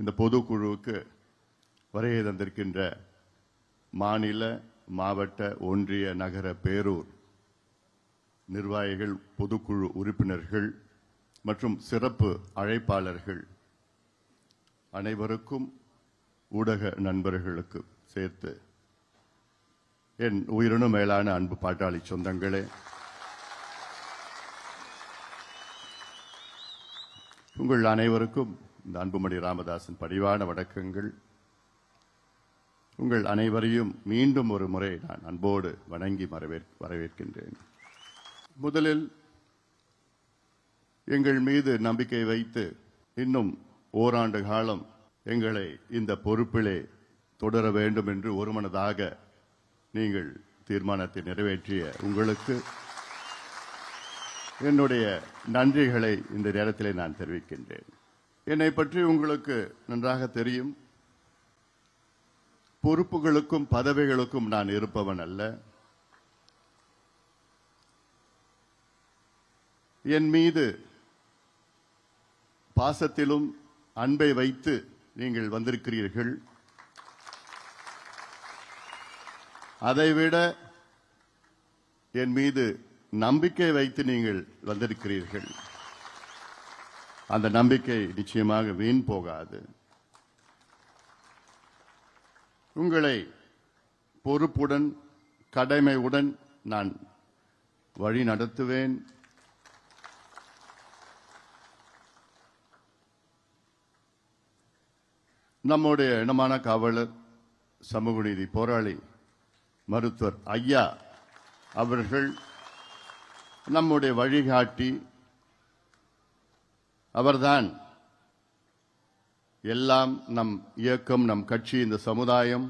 இந்த பொதுக்குழுவுக்கு வருகை தந்திருக்கின்ற மாநில, மாவட்ட, ஒன்றிய, நகர, பேரூர் நிர்வாகிகள், பொதுக்குழு உறுப்பினர்கள் மற்றும் சிறப்பு அழைப்பாளர்கள் அனைவருக்கும், ஊடக நண்பர்களுக்கு சேர்த்து என் உயிரினும் மேலான அன்பு பாட்டாளி சொந்தங்களே, உங்கள் அனைவருக்கும் இந்த அன்புமணி ராமதாசன் பணிவான வணக்கங்கள். உங்கள் அனைவரையும் மீண்டும் ஒரு முறை நான் அன்போடு வணங்கி வரவேற்கின்றேன். முதலில் எங்கள் மீது நம்பிக்கை வைத்து இன்னும் ஓராண்டு காலம் எங்களை இந்த பொறுப்பிலே தொடர வேண்டும் என்று ஒருமனதாக நீங்கள் தீர்மானத்தை நிறைவேற்றிய உங்களுக்கு என்னுடைய நன்றிகளை இந்த நேரத்திலே நான் தெரிவிக்கின்றேன். என்னை பற்றி உங்களுக்கு நன்றாக தெரியும். பொறுப்புகளுக்கும் பதவிகளுக்கும் நான் இருப்பவன் அல்ல. என் மீது பாசத்திலும் அன்பை வைத்து நீங்கள் வந்திருக்கிறீர்கள். அதைவிட என் மீது நம்பிக்கை வைத்து நீங்கள் வந்திருக்கிறீர்கள். அந்த நம்பிக்கை நிச்சயமாக வீண் போகாது. உங்களை பொறுப்புடன், கடமையுடன் நான் வழி நடத்துவேன். நம்முடைய இனமான காவலர், சமூக நீதி போராளி மருத்துவர் ஐயா அவர்கள் நம்முடைய வழிகாட்டி. அவர்தான் எல்லாம். நம் இயக்கம், நம் கட்சி, இந்த சமுதாயம்,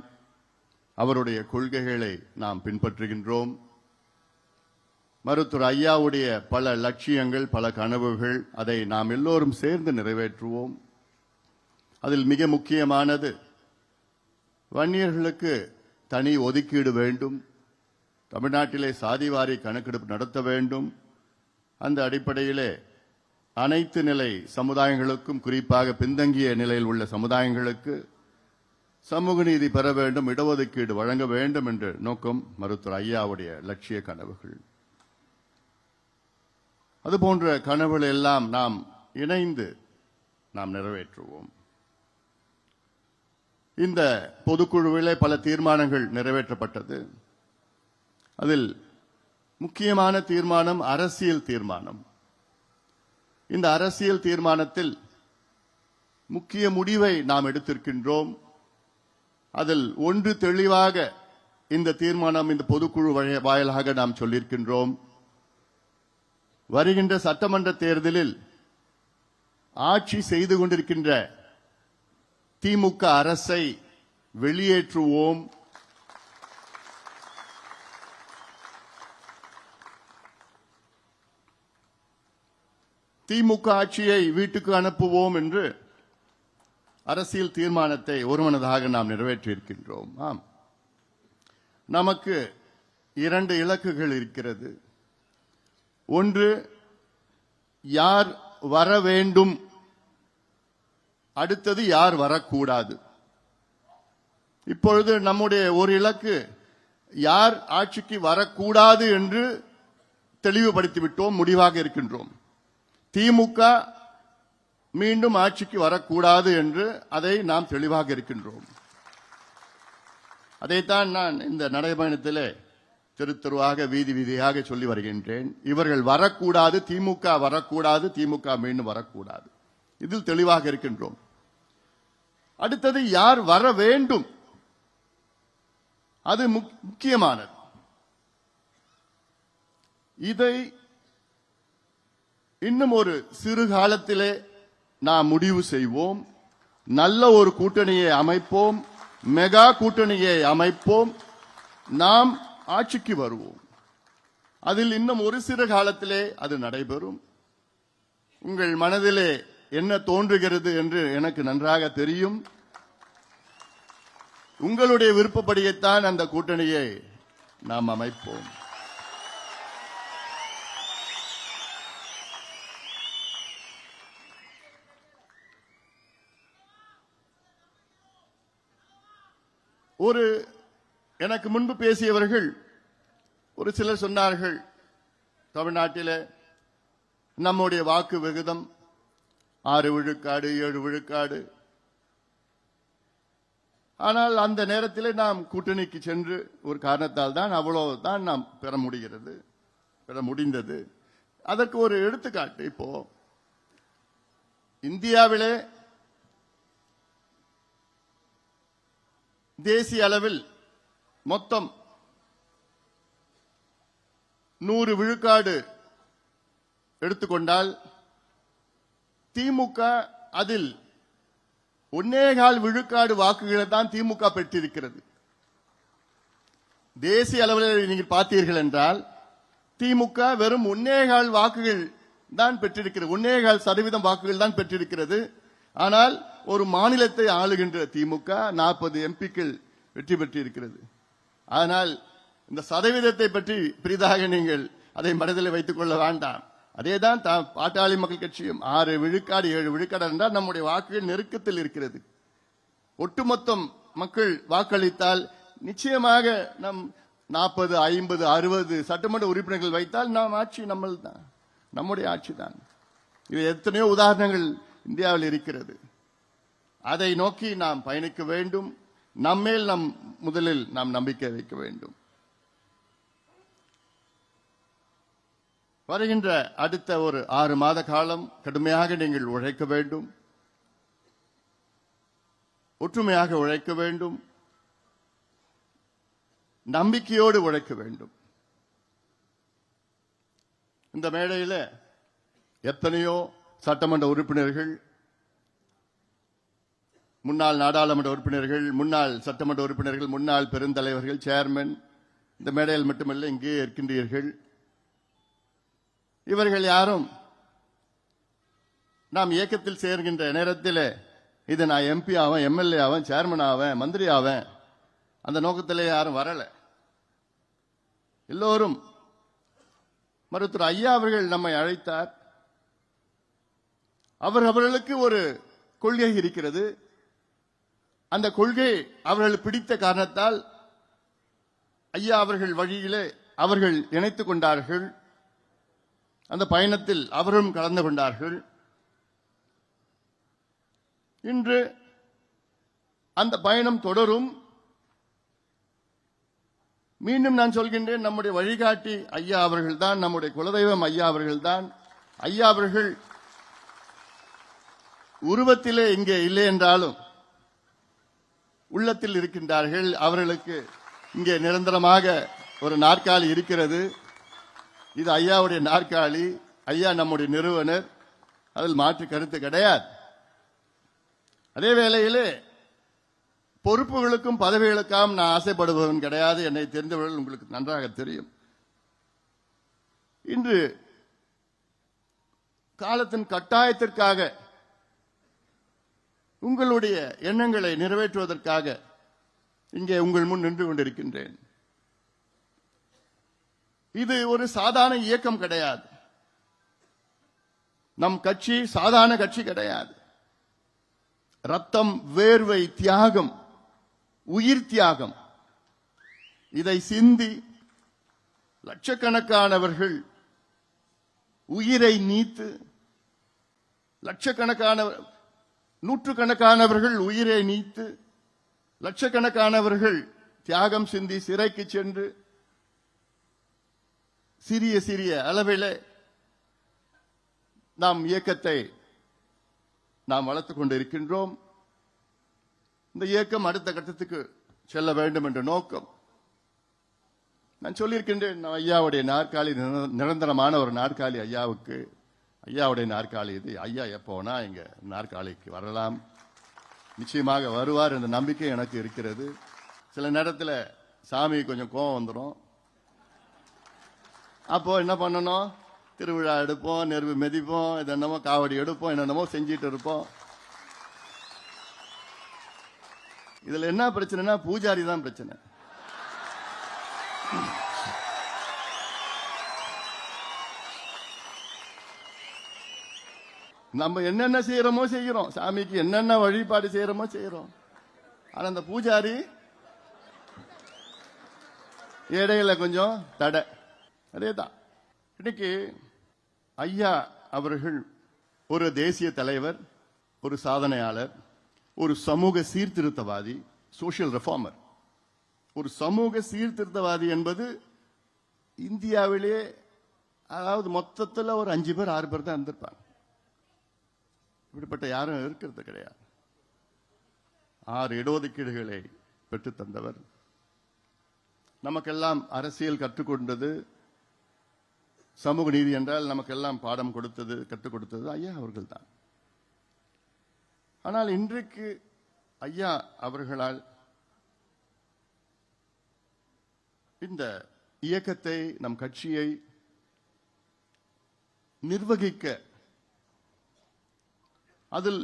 அவருடைய கொள்கைகளை நாம் பின்பற்றுகின்றோம். மருத்துவர் ஐயாவுடைய பல லட்சியங்கள், பல கனவுகள், அதை நாம் எல்லோரும் சேர்ந்து நிறைவேற்றுவோம். அதில் மிக முக்கியமானது வன்னியர்களுக்கு தனி ஒதுக்கீடு வேண்டும். தமிழ்நாட்டிலே சாதிவாரி கணக்கெடுப்பு நடத்த வேண்டும். அந்த அடிப்படையிலே அனைத்து நிலை சமுதாயங்களுக்கும், குறிப்பாக பின்தங்கிய நிலையில் உள்ள சமுதாயங்களுக்கு சமூக நீதி பெற வேண்டும், இடஒதுக்கீடு வழங்க வேண்டும் என்ற நோக்கம் மருத்துவர் ஐயாவுடைய லட்சிய கனவுகள். அதுபோன்ற கனவுகள் எல்லாம் நாம் இணைந்து நாம் நிறைவேற்றுவோம். இந்த பொதுக்குழுவிலே பல தீர்மானங்கள் நிறைவேற்றப்பட்டது. அதில் முக்கியமான தீர்மானம் அரசியல் தீர்மானம். இந்த அரசியல் தீர்மானத்தில் முக்கிய முடிவை நாம் எடுத்திருக்கின்றோம். அதில் ஒன்று தெளிவாக இந்த தீர்மானம், இந்த பொதுக்குழு வாயிலாக நாம் சொல்லியிருக்கின்றோம். வருகின்ற சட்டமன்ற தேர்தலில் ஆட்சி செய்து கொண்டிருக்கின்ற திமுக அரசை வெளியேற்றுவோம். திமுக ஆட்சியை வீட்டுக்கு அனுப்புவோம் என்று அரசியல் தீர்மானத்தை ஒருமனதாக நாம் நிறைவேற்றியிருக்கின்றோம். ஆம், நமக்கு 2 இலக்குகள் இருக்கிறது. ஒன்று, யார் வர வேண்டும், அடுத்தது யார் வரக்கூடாது. இப்பொழுது நம்முடைய ஒரு இலக்கு யார் ஆட்சிக்கு வரக்கூடாது என்று தெளிவுபடுத்திவிட்டோம், முடிவாக இருக்கின்றோம். திமுக மீண்டும் ஆட்சிக்கு வரக்கூடாது என்று அதை நாம் தெளிவாக இருக்கின்றோம். அதைத்தான் நான் இந்த நடைபயணத்திலே தெரு தெருவாக, வீதி வீதியாக சொல்லி வருகின்றேன். இவர்கள் வரக்கூடாது, திமுக வரக்கூடாது, திமுக மீண்டும் வரக்கூடாது. இதில் தெளிவாக இருக்கின்றோம். அடுத்தது யார் வர வேண்டும், அது முக்கியமானது. இதை இன்னும் ஒரு சிறு காலத்திலே நாம் முடிவு செய்வோம். நல்ல ஒரு கூட்டணியை அமைப்போம், மெகா கூட்டணியை அமைப்போம், நாம் ஆட்சிக்கு வருவோம். அதில் இன்னும் ஒரு சிறு காலத்திலே அது நடைபெறும். உங்கள் மனதிலே என்ன தோன்றுகிறது என்று எனக்கு நன்றாக தெரியும். உங்களுடைய விருப்பப்படியைத்தான் அந்த கூட்டணியை நாம் அமைப்போம். ஒரு எனக்கு முன்பு பேசியவர்கள் ஒரு சிலர் சொன்னார்கள், தமிழ்நாட்டில் நம்முடைய வாக்கு விகிதம் 6 விழுக்காடு 7 விழுக்காடு. ஆனால் அந்த நேரத்தில் நாம் கூட்டணிக்கு சென்று ஒரு காரணத்தால் தான் அவ்வளவுதான் நாம் பெற முடிந்தது. அதற்கு ஒரு எடுத்துக்காட்டு, இப்போ இந்தியாவிலே தேசிய அளவில் மொத்தம் 100 விழுக்காடு எடுத்துக்கொண்டால் திமுக அதில் 1.25 விழுக்காடு வாக்குகளை தான் திமுக பெற்றிருக்கிறது. தேசிய அளவில் நீங்கள் பார்த்தீர்கள் என்றால் திமுக வெறும் 1.25 வாக்குகள் தான் பெற்றிருக்கிறது, 1.25% வாக்குகள் தான் பெற்றிருக்கிறது. ஆனால் ஒரு மாநிலத்தை ஆளுகின்ற திமுக 40 எம்பிக்கள் வெற்றி பெற்றிருக்கிறது. ஆனால் இந்த சதவீதத்தை பற்றி பெரிதாக நீங்கள் அதை மனதில் வைத்துக் கொள்ள வேண்டாம். அதேதான் பாட்டாளி மக்கள் கட்சியும் 6 விழுக்காடு 7 விழுக்காடு என்றால் நம்முடைய வாக்குகள் நெருக்கத்தில் இருக்கிறது. ஒட்டுமொத்தம் மக்கள் வாக்களித்தால் நிச்சயமாக நம் 40 50 60 சட்டமன்ற உறுப்பினர்கள் வைத்தால் நாம் ஆட்சி நம்முடைய ஆட்சி தான். இது எத்தனையோ உதாரணங்கள் இந்தியாவில் இருக்கிறது. அதை நோக்கி நாம் பயணிக்க வேண்டும். நம்மேல் முதலில் நாம் நம்பிக்கை வைக்க வேண்டும். வருகின்ற அடுத்த ஒரு 6 மாத காலம் கடுமையாக நீங்கள் உழைக்க வேண்டும், ஒற்றுமையாக உழைக்க வேண்டும், நம்பிக்கையோடு உழைக்க வேண்டும். இந்த மேடையில் எத்தனையோ சட்டமன்ற உறுப்பினர்கள், முன்னாள் நாடாளுமன்ற உறுப்பினர்கள், முன்னாள் சட்டமன்ற உறுப்பினர்கள், முன்னாள் பெருந்தலைவர்கள், சேர்மன் இந்த மேடையில் மட்டுமல்ல இங்கே இருக்கின்றீர்கள். இவர்கள் யாரும் நாம் இயக்கத்தில் சேர்கின்ற நேரத்தில் இது நான் எம்பி ஆவேன், எம்எல்ஏ ஆவேன், சேர்மன் ஆவேன், மந்திரி ஆவேன் அந்த நோக்கத்திலே யாரும் வரல. எல்லோரும் மருத்துவர் ஐயா அவர்கள் நம்மை அழைத்தார். அவர்களுக்கு ஒரு கொள்கை இருக்கிறது. அந்த கொள்கை அவர்கள் பிடித்த காரணத்தால் ஐயா அவர்கள் வழியிலே அவர்கள் இணைத்துக் கொண்டார்கள். அந்த பயணத்தில் அவரும் கலந்து கொண்டார்கள். இன்று அந்த பயணம் தொடரும். மீண்டும் நான் சொல்கின்றேன், நம்முடைய வழிகாட்டி ஐயா அவர்கள் தான், நம்முடைய குலதெய்வம் ஐயா அவர்கள் தான். ஐயா அவர்கள் உருவத்திலே இங்கே இல்லை என்றாலும் உள்ளத்தில் இருக்கின்றார்கள். அவர்களுக்கு இங்கே நிரந்தரமாக ஒரு நாற்காலி இருக்கிறது. இது ஐயாவுடைய நாற்காலி. ஐயா நம்முடைய நிறுவனர், அதில் மாற்று கருத்து கிடையாது. அதே வேளையிலே பொறுப்புகளுக்கும் பதவிகளுக்காம் நான் ஆசைப்படுபவன் கிடையாது. என்னை தெரிந்தவர்கள் உங்களுக்கு நன்றாக தெரியும். இன்று காலத்தின் கட்டாயத்திற்காக உங்களுடைய எண்ணங்களை நிறைவேற்றுவதற்காக இங்கே உங்கள் முன் நின்று கொண்டிருக்கின்றேன். இது ஒரு சாதாரண இயக்கம் கிடையாது. நம் கட்சி சாதாரண கட்சி கிடையாது. ரத்தம், வேர்வை, தியாகம், உயிர் தியாகம் இதை சிந்தி லட்சக்கணக்கானவர்கள் உயிரை நீத்து, நூற்றுக்கணக்கானவர்கள் உயிரை நீத்து, லட்சக்கணக்கானவர்கள் தியாகம் சிந்தி சிறைக்கு சென்று சிறிய சிறிய அளவில் நாம் இயக்கத்தை நாம் வளர்த்துக் கொண்டிருக்கின்றோம். இந்த இயக்கம் அடுத்த கட்டத்துக்கு செல்ல வேண்டும் என்ற நோக்கம். நான் சொல்லியிருக்கின்றேன், ஐயாவுடைய நாற்காலி நிரந்தரமான ஒரு நாற்காலி ஐயாவுக்கு. ஐயாவுடைய நாற்காலி இது. ஐயா எப்போனா இங்க நாற்காலிக்கு வரலாம், நிச்சயமாக வருவார் என்ற நம்பிக்கை எனக்கு இருக்கிறது. சில நேரத்தில் சாமி கொஞ்சம் கோபம் வந்துடும். அப்போ என்ன பண்ணணும், திருவிழா எடுப்போம், நெருப்பு மிதிப்போம், என்னென்னமோ காவடி எடுப்போம், என்னென்னமோ செஞ்சிட்டு இருப்போம். இதுல என்ன பிரச்சனைனா பூஜாரி தான் பிரச்சனை. நம்ம என்னென்ன செய்யறோமோ செய்கிறோம், சாமிக்கு என்னென்ன வழிபாடு செய்யறோமோ செய்யறோம். ஆனா அந்த பூஜாரி இடையில கொஞ்சம் தடை. அதேதான் இன்னைக்கு ஐயா அவர்கள் ஒரு தேசிய தலைவர், ஒரு சாதனையாளர், ஒரு சமூக சீர்திருத்தவாதி, சோசியல் ரிஃபார்மர். ஒரு சமூக சீர்திருத்தவாதி என்பது இந்தியாவிலே அதாவது மொத்தத்தில் ஒரு 5 பேர் 6 பேர் தான் இருந்திருப்பாங்க. இப்படிப்பட்ட யாரும் இருக்கிறது கிடையாது. 6 இடஒதுக்கீடுகளை பெற்றுத் தந்தவர். நமக்கெல்லாம் அரசியல் கற்றுக்கொண்டது, சமூக நீதி என்றால் நமக்கெல்லாம் பாடம் கொடுத்தது, கற்றுக் கொடுத்தது ஐயா அவர்கள் தான். ஆனால் இன்றைக்கு ஐயா அவர்களால் இந்த இயக்கத்தை, நம் கட்சியை நிர்வகிக்க அதில்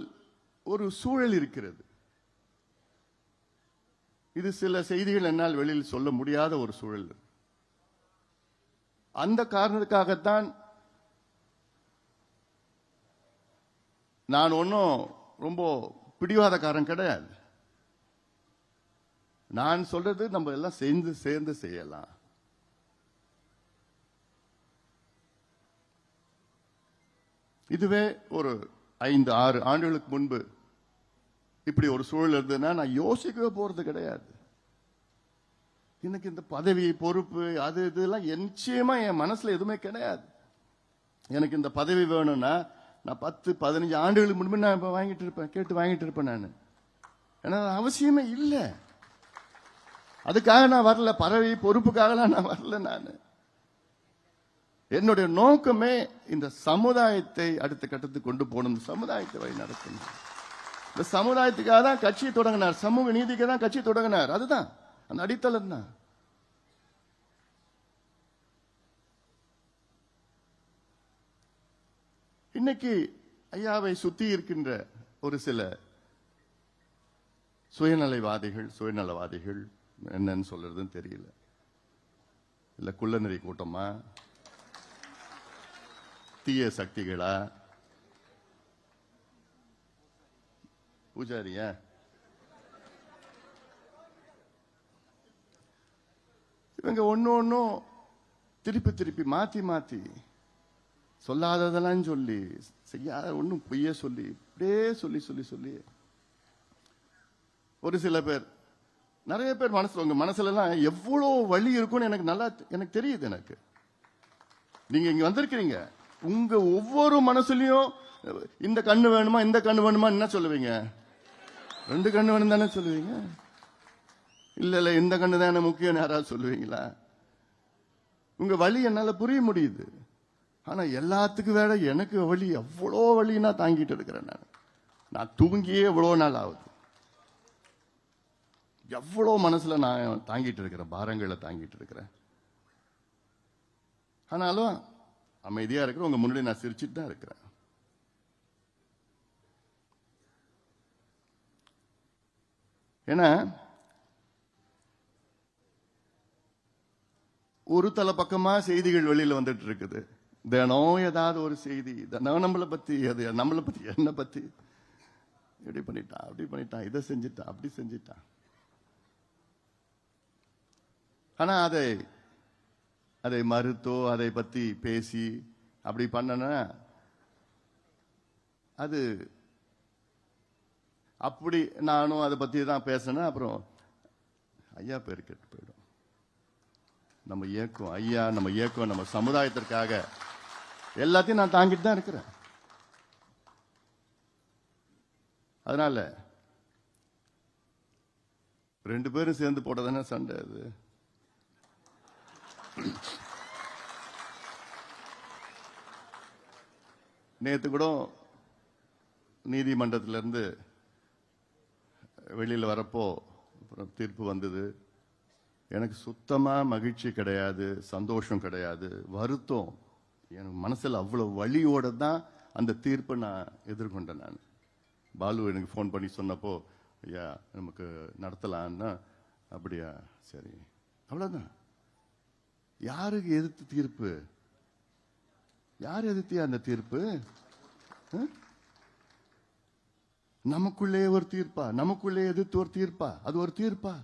ஒரு சூழல் இருக்கிறது. இது சில செய்திகள் என்னால் வெளியில் சொல்ல முடியாத ஒரு சூழல். அந்த காரணத்துக்காகத்தான் நான் ஒன்னும் ரொம்ப பிடிவாதக்காரன் கிடையாது. நான் சொல்றது நம்ம எல்லாம் சேர்ந்து செய்யலாம். இதுவே ஒரு 5-6 ஆண்டுகளுக்கு முன்பு இப்படி ஒரு சூழல் இருந்ததுன்னா நான் யோசிக்கவே போறது கிடையாது. எனக்கு இந்த பதவி, பொறுப்பு, அது இதெல்லாம் நிச்சயமா என் மனசுல எதுவுமே கிடையாது. எனக்கு இந்த பதவி வேணும்னா நான் 10-15 ஆண்டுகளுக்கு முன்பு நான் வாங்கிட்டு இருப்பேன், கேட்டு வாங்கிட்டு இருப்பேன். நான் ஏன்னா அவசியமே இல்லை. அதுக்காக நான் வரல, பதவி பொறுப்புக்காகலாம் நான் வரல. நான் என்னுடைய நோக்கமே இந்த சமுதாயத்தை அடுத்த கட்டத்துக்கு கொண்டு போகணும், சமுதாயத்தை வழி நடத்தணும். இந்த சமுதாயத்துக்காக தான் கட்சி தொடங்கினார், சமூக நீதிக்கு தான் கட்சி தொடங்கினார். அதுதான் அந்த அடித்தளம் தான். இன்னைக்கு ஐயாவை சுத்தி இருக்கின்ற ஒரு சில சுயநலவாதிகள் என்னன்னு சொல்றதுன்னு தெரியல. இல்ல குள்ளநெறி கூட்டமா, தீய சக்திகளா, பூஜாரியா, இவங்க ஒன்னும் திருப்பி மாத்தி சொல்லாததெல்லாம் சொல்லி, செய்யாத ஒன்னும் பொய்ய சொல்லி, இப்படியே சொல்லி ஒரு சில பேர், நிறைய பேர் உங்க மனசுல எல்லாம் எவ்வளவு வலி இருக்கும்னு எனக்கு தெரியுது. எனக்கு நீங்க இங்க வந்திருக்கிறீங்க, உங்க ஒவ்வொரு மனசுலயும் இந்த கண்ணு வேணுமா, இந்த கண்ணு வேணுமா என்ன சொல்லுவீங்க? 2 கண்ணு வேணும் தானே சொல்லுவீங்க. இல்ல இந்த கண்ணு தானே முக்கியம் யாராவது சொல்லுவீங்களா? உங்க வலி என்னால புரிய முடியுது. ஆனா எல்லாத்துக்கும் வேற எனக்கு வலி, எவ்வளோ வலி நான் தாங்கிட்டு இருக்கிறேன். நான் தூங்கியே எவ்வளவு நாள் ஆகுது. எவ்வளோ மனசுல நான் தாங்கிட்டு இருக்கிறேன், பாரங்களை தாங்கிட்டு இருக்கிறேன். ஆனாலும் அமைதியா இருக்கிறேன். உங்க முன்னாடி நான் சிரிச்சிட்டு தான் இருக்கிறேன். ஏன்னா ஒரு தலை பக்கமா செய்திகள் வெளியில வந்துட்டு இருக்குது. தினம் ஏதாவது ஒரு செய்தி, தினம் நம்மளை பத்தி, அது நம்மளை பத்தி, என்ன பத்தி, இப்படி பண்ணிட்டான், அப்படி பண்ணிட்டான், இதை செஞ்சிட்டான், அப்படி செஞ்சிட்டான். ஆனா அதை மறுத்தோ அதை பத்தி பேசி அப்படி பண்ணனா அது அப்படி நானும் அதை பத்தி தான் பேசினேன். அப்புறம் ஐயா பேர் கெட்டு போயிடும். நம்ம இயக்கம் நம்ம சமுதாயத்திற்காக எல்லாத்தையும் நான் தாங்கிட்டு தான் இருக்கிறேன். அதனால 2 பேரும் சேர்ந்து போட்டதானே சண்டை. அது நேத்து கூட நீதிமன்றத்திலிருந்து வெளியில் வரப்போ தீர்ப்பு வந்தது. எனக்கு சுத்தமா மகிழ்ச்சி கிடையாது, சந்தோஷம் கிடையாது, வருத்தம். எனக்கு மனசுல அவ்வளவு வலியோட தான் அந்த தீர்ப்பை நான் எதிர்கொண்டேன். நான் பாலு எனக்கு ஃபோன் பண்ணி சொன்னப்போ, ஐயா நமக்கு நடத்தலான்னா, அப்படியா சரி, அவ்வளவுதான். யாருக்கு எதிர்த்து தீர்ப்பு? யார் எதிர்த்தியா அந்த தீர்ப்பு? நமக்குள்ளே ஒரு தீர்ப்பா? நமக்குள்ளே எதிர்த்து ஒரு தீர்ப்பா? அது ஒரு தீர்ப்பா?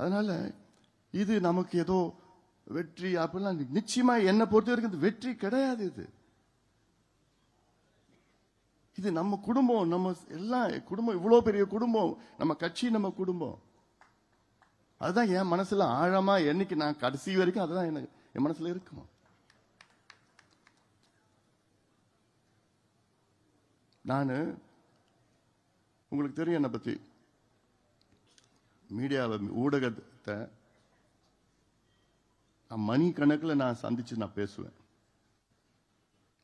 அதனால இது நமக்கு ஏதோ வெற்றி அப்படிலாம் நிச்சயமா என்னை பொறுத்த வரைக்கும் இது வெற்றி கிடையாது. இது நம்ம குடும்பம், நம்ம எல்லாம் குடும்பம், இவ்வளவு பெரிய குடும்பம், நம்ம கட்சி, நம்ம குடும்பம். அதுதான் என் மனசுல ஆழமா என்னைக்கு நான் கடைசி வரைக்கும் அதுதான் எனக்கு என் மனசுல இருக்கணும். நான் உங்களுக்கு தெரியும் என்னை பத்தி, மீடியாவை, ஊடகத்தை மணி கணக்கில் நான் சந்திச்சு நான் பேசுவேன்.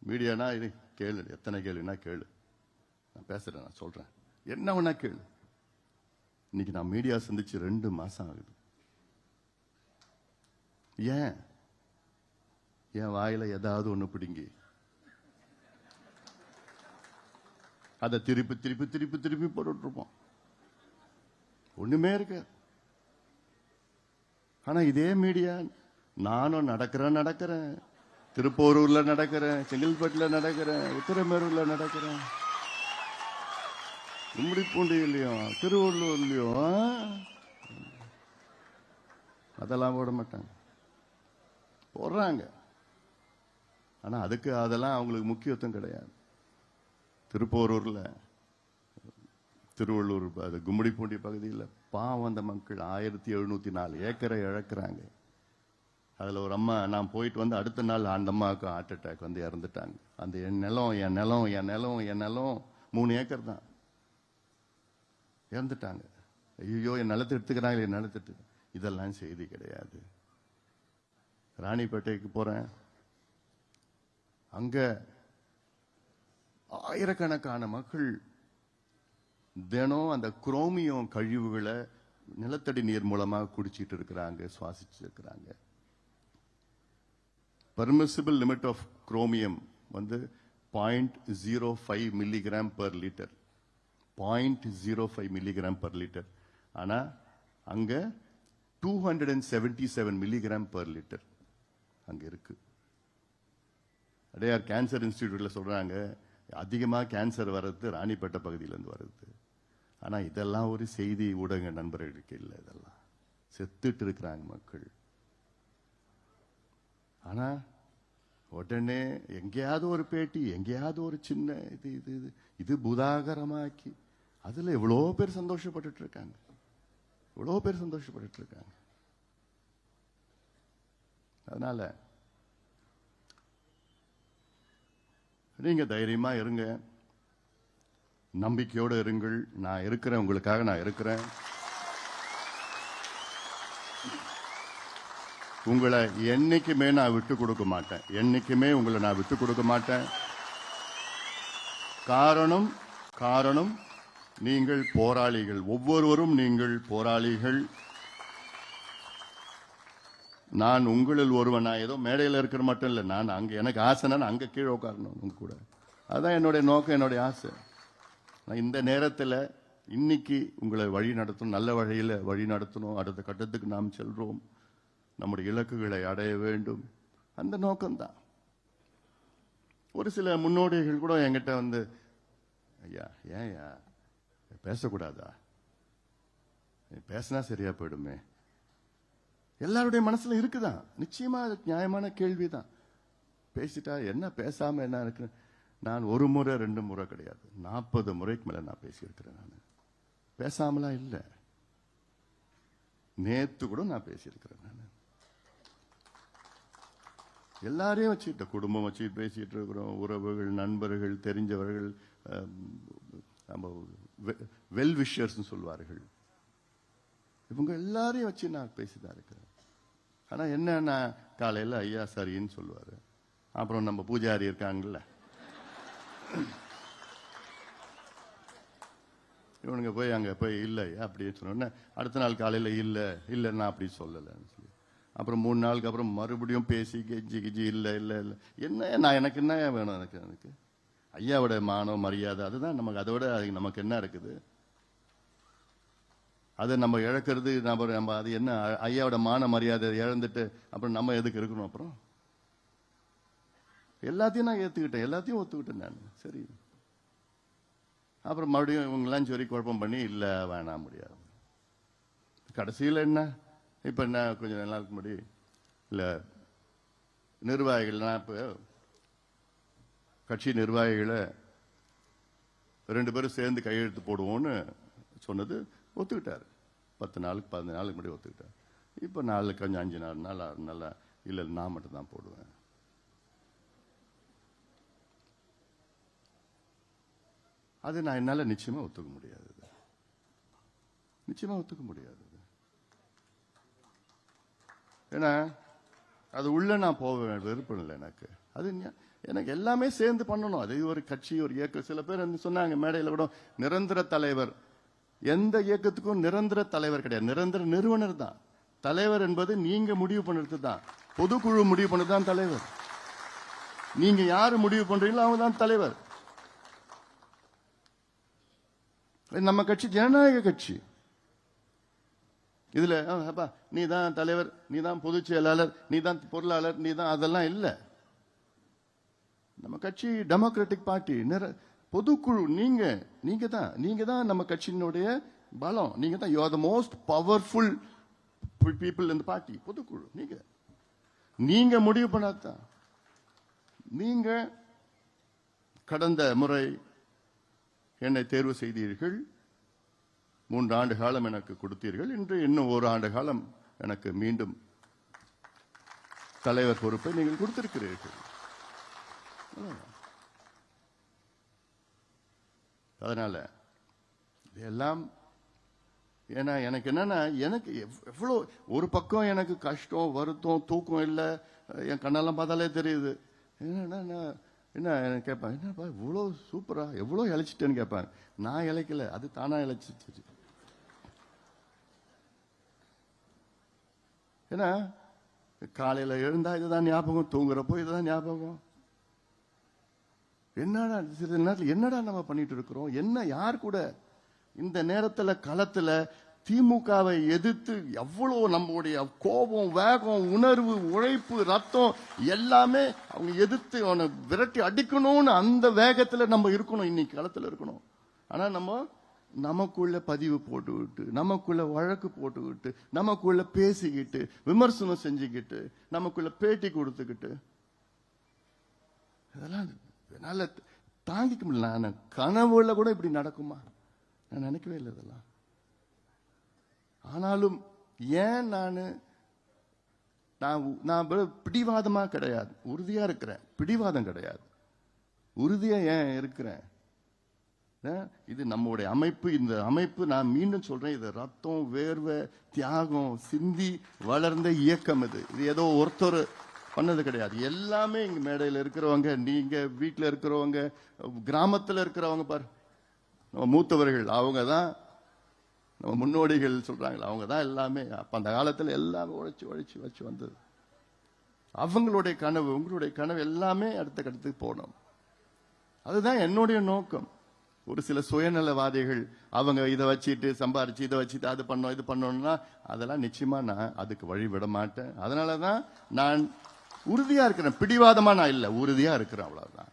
மீடியானா இது கேளு, எத்தனை கேளுன்னா கேளு, நான் பேசுறேன், நான் சொல்றேன், என்ன வேணா கேளு. இன்னைக்கு நான் மீடியா சந்திச்சு 2 மாசம் ஆகுது. ஏன் என் வாயில ஏதாவது ஒண்ணு பிடுங்கி அதை திருப்பி திருப்பி திருப்பி திருப்பி போட்டுட்டு இருப்போம், ஒண்ணுமே இருக்கு. ஆனா இதே மீடியா நானும் நடக்கிறேன், திருப்போரூர்ல நடக்கிறேன், செங்கல்பட்டுல நடக்கிறேன், உத்தரமேரூர்ல நடக்கிறேன், கும்மிடிப்பூண்டியிலையும் திருவள்ளூர்லயும் அதெல்லாம் போட மாட்டாங்க, போடுறாங்க. ஆனா அதுக்கு அதெல்லாம் அவங்களுக்கு முக்கியத்துவம் கிடையாது. திருப்போரூர்ல, திருவள்ளூர், கும்மிடிப்பூண்டி பகுதியில் பாவம் அந்த மக்கள் 1704 ஏக்கரை இழக்கிறாங்க. அதுல ஒரு அம்மா, நான் போயிட்டு வந்து அடுத்த நாள் அந்த அம்மாவுக்கு ஹார்ட் அட்டாக் வந்து இறந்துட்டாங்க. அந்த என் நிலம் 3 ஏக்கர் தான், இறந்துட்டாங்க. ஐயோ என் நிலத்தை எடுத்துக்கிறாங்க, என் நிலத்தை. இதெல்லாம் செய்தி கிடையாது. ராணிப்பேட்டைக்கு போறேன், அங்க ஆயிரக்கணக்கான மக்கள் தினம் அந்த குரோமியம் கழிவுகளை நிலத்தடி நீர் மூலமா குடிச்சிட்டு இருக்கிறாங்க, சுவாசிச்சு இருக்கிறாங்க. பெர்மிசிபிள் லிமிட் ஆஃப் குரோமியம் வந்து 0.05 milligram per litre, 0.05 milligram per litre. ஆனா அங்க 277 மில்லிகிராம் பெர் லிட்டர் அங்க இருக்கு. அடையார் கேன்சர் இன்ஸ்டிடியூட்ல சொல்றாங்க அதிகமா கேன்சர் வர்றது ராணிப்பேட்டை பகுதியிலிருந்து வருது. ஆனா இதெல்லாம் ஒரு செய்தி ஊடக நண்பர்களுக்கு இல்லை. இதெல்லாம் செத்துட்டு இருக்கிறாங்க மக்கள். ஆனா உடனே எங்கேயாவது ஒரு பேட்டி, எங்கேயாவது ஒரு சின்ன இது புதாகரமாக்கி அதுல எவ்வளவு பேர் சந்தோஷப்பட்டு இருக்காங்க, எவ்வளவு பேர் சந்தோஷப்பட்டு இருக்காங்க. அதனால நீங்க தைரியமா இருங்க, நம்பிக்கையோடு இருங்கள். நான் இருக்கிறேன், உங்களுக்காக நான் இருக்கிறேன். உங்களை என்னைக்குமே நான் விட்டு கொடுக்க மாட்டேன், என்னைக்குமே உங்களை நான் விட்டு கொடுக்க மாட்டேன். காரணம் நீங்கள் போராளிகள், ஒவ்வொருவரும் நீங்கள் போராளிகள். நான் உங்களில் ஒருவன். நான் ஏதோ மேடையில் இருக்கிற மட்டும் இல்லை, நான் அங்க எனக்கு ஆசைனா நான் அங்க கீழே உட்காரணும் உங்க கூட. அதுதான் என்னுடைய நோக்கம், என்னுடைய ஆசை. நான் இந்த நேரத்தில் இன்னைக்கு உங்களை வழி நடத்தணும், நல்ல வழியில் வழி நடத்தணும். அடுத்த கட்டத்துக்கு நாம் செல்றோம், நம்முடைய இலக்குகளை அடைய வேண்டும், அந்த நோக்கம்தான். ஒரு சில முன்னோடிகள் கூட என்கிட்ட வந்து, ஐயா ஏன்யா பேசக்கூடாதா, பேசினா சரியா போயிடுமே. எல்லாருடைய மனசுல இருக்குதான், நிச்சயமா நியாயமான கேள்விதான். பேசிட்டா என்ன, பேசாம என்ன இருக்கு. நான் 1 முறை 2 முறை கிடையாது, 40 முறைக்கு மேல நான் பேசியிருக்கிறேன். நான் பேசாமலாம் இல்லை, நேத்து கூட நான் பேசியிருக்கிறேன். நான் எல்லாரையும் வச்சுக்கிட்ட குடும்பம் வச்சுட்டு பேசிட்டு இருக்கிறோம், உறவுகள், நண்பர்கள், தெரிஞ்சவர்கள், வெல் விஷர்ஸ் சொல்வார்கள், இவங்க எல்லாரையும் வச்சு நான் பேசிதான் இருக்கிறேன். ஆனா என்ன, காலையில ஐயா சரின்னு சொல்லுவாரு, அப்புறம் நம்ம பூஜாரி இருக்காங்கல்ல, இவனுங்க போய் அங்க போய் இல்லை அப்படின்னு சொன்ன அடுத்த நாள் காலையில இல்ல நான் அப்படி சொல்லலைன்னு சொல்லி, அப்புறம் 3 நாளுக்கு அப்புறம் மறுபடியும் பேசி கெஞ்சி இல்ல என்ன, நான் எனக்கு என்ன வேணும், எனக்கு ஐயாவோட மானம் மரியாதை அதுதான் நமக்கு, அதோட நமக்கு என்ன இருக்குது. அதை நம்ம இழக்கிறது, நம்ம அது என்ன, ஐயாவோட மான மரியாதை இழந்துட்டு அப்புறம் நம்ம எதுக்கு இருக்கணும். அப்புறம் எல்லாத்தையும் நான் ஏத்துக்கிட்டேன், எல்லாத்தையும் ஒத்துக்கிட்டேன் நான். சரி, அப்புறம் மறுபடியும் இவங்கெல்லாம் சொல்லி குழப்பம் பண்ணி இல்ல வேணாம் முடியாது. கடைசியில் என்ன, இப்ப என்ன கொஞ்சம் நாளுக்கு முன்னாடி இல்ல நிர்வாகிகள், நான் இப்ப கட்சி நிர்வாகிகளை 2 பேரும் சேர்ந்து கையெழுத்து போடுவோம்னு சொன்னது ஒத்துக்கிட்டாரு. 10 நாளுக்கு 15 நாளுக்கு முன்னாடி ஒத்துக்கிட்டாரு. இப்ப நாளுக்கு கொஞ்சம் 5 நாள் 6 நாள் இல்ல நான் மட்டும் தான் போடுவேன். அது நான் என்னால நிச்சயமா ஒத்துக்க முடியாது. நிச்சயமா ஒத்துக்க முடியாது. ஏன்னா அது உள்ள நான் போக விருப்பம் இல்லை எனக்கு. அது எனக்கு எல்லாமே சேர்ந்து பண்ணணும். அது ஒரு கட்சி, ஒரு இயக்கம். சில பேர் சொன்னாங்க மேடையில் கூட, நிரந்தர தலைவர். எந்த இயக்கத்துக்கும் நிரந்தர தலைவர் கிடையாது, நிரந்தர நிறுவனர் தான் தலைவர். என்பது நீங்க முடிவு பண்ணுறது தான். பொதுக்குழு முடிவு பண்ணது தான் தலைவர். நீங்க யாரு முடிவு பண்றீங்களோ அவங்க தான் தலைவர். நம்ம கட்சி ஜனநாயக கட்சி. இதுல நீ தான் தலைவர், நீ தான் பொதுச் செயலாளர், நீ தான் பொருளாளர், நீ தான், அதெல்லாம் இல்ல. நம்ம கட்சி டெமோக்ராட்டிக் பார்ட்டி. பொதுக்குழு நீங்க தான் நம்ம கட்சியினுடைய பலம். நீங்க தான், you are the most powerful people இந்த பார்ட்டி. பொதுக்குழு நீங்க முடிவு பண்ணாதான். நீங்க கடந்த முறை என்னை தேர்வு செய்தீர்கள். 3 ஆண்டு காலம் எனக்கு கொடுத்தீர்கள். இன்று இன்னும் 1 ஆண்டு காலம் எனக்கு மீண்டும் தலைவர் பொறுப்பை நீங்கள் கொடுத்திருக்கிறீர்கள். அதனால இதெல்லாம் ஏன்னா எனக்கு என்னன்னா, எனக்கு எவ்வளோ ஒரு பக்கம் எனக்கு கஷ்டம், வருத்தம், தூக்கம் இல்லை. என் கண்ணெல்லாம் பார்த்தாலே தெரியுது. என்ன கேட்பேன், என்னப்பா இவ்வளோ சூப்பரா எவ்வளோ இழைச்சிட்டேன்னு கேட்பேன். நான் இழைக்கல, அது தானா இழைச்சிச்சு. ஏன்னா காலையில எழுந்தா இதுதான் ஞாபகம், தூங்குறப்போ இதுதான் ஞாபகம். என்னடா சில நேரத்தில் என்னடா நம்ம பண்ணிட்டு இருக்கிறோம், என்ன யார் கூட இந்த நேரத்தில் களத்துல திமுகவை எதிர்த்து எவ்வளவு நம்முடைய கோபம், வேகம், உணர்வு, உழைப்பு, ரத்தம் எல்லாமே அவங்க எதிர்த்து அவனை விரட்டி அடிக்கணும்னு அந்த வேகத்துல நம்ம இருக்கணும், இன்னைக்கு களத்துல இருக்கணும். ஆனா நமக்குள்ள பதிவு போட்டுக்கிட்டு, நமக்குள்ள வழக்கு போட்டுக்கிட்டு, நமக்குள்ள பேசிக்கிட்டு, விமர்சனம் செஞ்சுக்கிட்டு, நமக்குள்ள பேட்டி கொடுத்துக்கிட்டு, இதெல்லாம் என்னால தாங்கிக்க முடியல. நான் கனவுல கூட இப்படி நடக்குமா நான் நினைக்கவே இல்லை இதெல்லாம். ஆனாலும் ஏன் நான் பிடிவாதமா கிடையாது, உறுதியா இருக்கிறேன். பிடிவாதம் கிடையாது, உறுதியா ஏன் இருக்கிறேன். இது நம்முடைய அமைப்பு. இந்த அமைப்பு, நான் மீண்டும் சொல்றேன், இது ரத்தம், வேர்வை, தியாகம் சிந்தி வளர்ந்த இயக்கம். இது ஏதோ ஒருத்தர் பண்ணது கிடையாது. எல்லாமே இங்க மேடையில் இருக்கிறவங்க, நீங்க வீட்டில் இருக்கிறவங்க, கிராமத்தில் இருக்கிறவங்க, பாரு நம்ம மூத்தவர்கள், அவங்க தான் நம்ம முன்னோடிகள் சொல்றாங்களா, அவங்க தான் எல்லாமே. அப்ப அந்த காலத்தில் எல்லாமே உழைச்சி வச்சு வந்தது. அவங்களுடைய கனவு, உங்களுடைய கனவு எல்லாமே அடுத்த கட்டத்துக்கு போகணும். அதுதான் என்னுடைய நோக்கம். ஒரு சில சுயநலவாதிகள் அவங்க இதை வச்சுட்டு சம்பாரிச்சு, இதை வச்சுட்டு அது பண்ணோம் இது பண்ணோம்னா அதெல்லாம் நிச்சயமா நான் அதுக்கு வழி விட மாட்டேன். அதனாலதான் நான் உறுதியா இருக்கிறேன். பிடிவாதமா நான் இல்லை, உறுதியா இருக்கிறேன், அவ்வளவுதான்.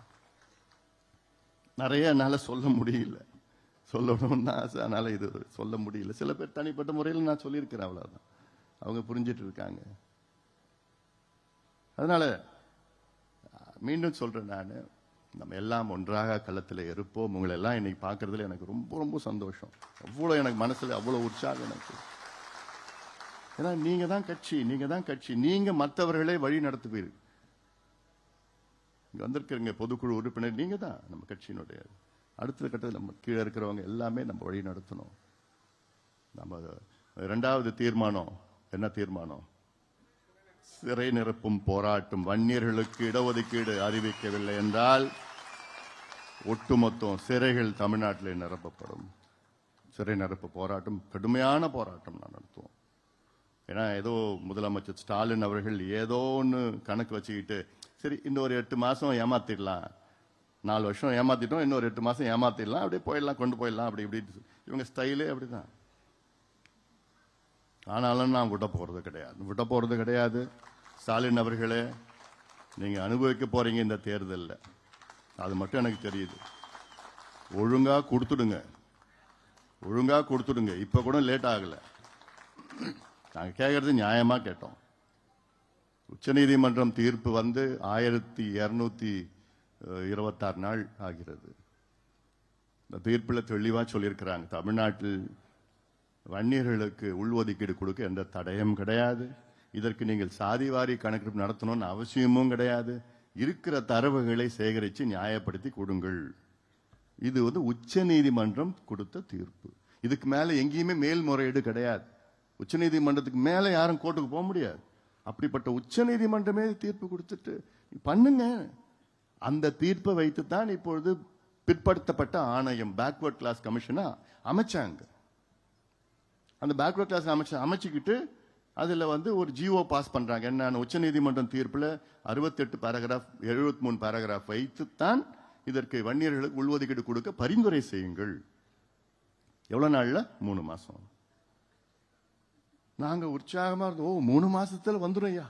நிறைய என்னால சொல்ல முடியல, சொல்லணும்னு ஆசை, அதனால இது சொல்ல முடியல. சில பேர் தனிப்பட்ட முறையில் நான் சொல்லியிருக்கிறேன், அவ்வளவுதான். அவங்க புரிஞ்சிட்டு இருக்காங்க. அதனால மீண்டும் சொல்றேன், நான் நம்ம எல்லாம் ஒன்றாக களத்தில் இருப்போம். உங்களை எல்லாம் இன்னைக்கு பார்க்கறதுல எனக்கு ரொம்ப ரொம்ப சந்தோஷம். அவ்வளோ எனக்கு மனசுல அவ்வளோ உற்சாகம் எனக்கு. ஏன்னா நீங்க தான் கட்சி, நீங்க மற்றவர்களே வழி நடத்துவீர்கள். இங்க வந்திருக்கிறீங்க பொதுக்குழு உறுப்பினர், நீங்க தான் நம்ம கட்சியினுடைய அடுத்த கட்டத்தில் நம்ம கீழே இருக்கிறவங்க எல்லாமே நம்ம வழி நடத்தணும். நம்ம 2வது தீர்மானம் என்ன தீர்மானம்? சிறை நிரப்பும் போராட்டம். வன்னியர்களுக்கு இடஒதுக்கீடு அறிவிக்கவில்லை என்றால் ஒட்டுமொத்தம் சிறைகள் தமிழ்நாட்டில் நிரப்பப்படும். சிறை நிரப்பு போராட்டம், கடுமையான போராட்டம் நான் நடத்துவோம். ஏன்னா ஏதோ முதலமைச்சர் ஸ்டாலின் அவர்கள் ஏதோ ஒன்று கணக்கு வச்சுக்கிட்டு, சரி இன்னொரு 8 மாசம் ஏமாத்திடலாம், 4 வருஷம் ஏமாத்திட்டோம், இன்னொரு 8 மாசம் ஏமாத்திடலாம், அப்படியே போயிடலாம், கொண்டு போயிடலாம், அப்படி இப்படி. இவங்க ஸ்டைலே அப்படிதான். ஆனாலும் நான் விட போறது கிடையாது. ஸ்டாலின் அவர்களே, நீங்க அனுபவிக்க போறீங்க இந்த தேர்தலில், அது மட்டும் எனக்கு தெரியுது. ஒழுங்கா கொடுத்துடுங்க. இப்ப கூட லேட் ஆகல. நாங்க கேட்கறது நியாயமா கேட்டோம். உச்சநீதிமன்றம் தீர்ப்பு வந்து 1226 நாள் ஆகிறது. இந்த தீர்ப்பில் தெளிவா சொல்லியிருக்கிறாங்க, தமிழ்நாட்டில் வன்னியர்களுக்கு உள்ஒதுக்கீடு கொடுக்க எந்த தடையும் கிடையாது. இதற்கு நீங்கள் சாதிவாரி கணக்கெடுப்பு நடத்தணும்னு அவசியமும் கிடையாது. இருக்கிற தரவுகளை சேகரித்து நியாயப்படுத்தி கொடுங்கள். இது வந்து உச்ச நீதிமன்றம் கொடுத்த தீர்ப்பு. இதுக்கு மேல எங்கேயுமே மேல்முறையீடு கிடையாது. உச்ச நீதிமன்றத்துக்கு மேல யாரும் கோர்ட்டுக்கு போக முடியாது. அப்படிப்பட்ட உச்ச நீதிமன்றமே தீர்ப்பு கொடுத்துட்டு பண்ணுங்க. அந்த தீர்ப்பை வைத்து தான் இப்பொழுது பிற்படுத்தப்பட்ட ஆணையம் பேக்வர்ட் கிளாஸ் கமிஷனா அமைச்சாங்க. அந்த பேக்வர்ட் கிளாஸ் அமைச்சுக்கிட்டு அதுல வந்து ஒரு ஜிஓ பாஸ் பண்றாங்க. என்ன, உச்ச நீதிமன்றம் தீர்ப்புல 68 பேராகிராஃப் 73 பேராகிராஃப் வைத்துத்தான் இதற்கு வன்னியர்களுக்கு உள்ஒதுக்கீடு கொடுக்க பரிந்துரை செய்யுங்கள். எவ்வளவு நாள்ல? 3 மாசம். நாங்க உற்சாகமா இருந்தோம். 3 மாசத்துல வந்துடும் ஐயா,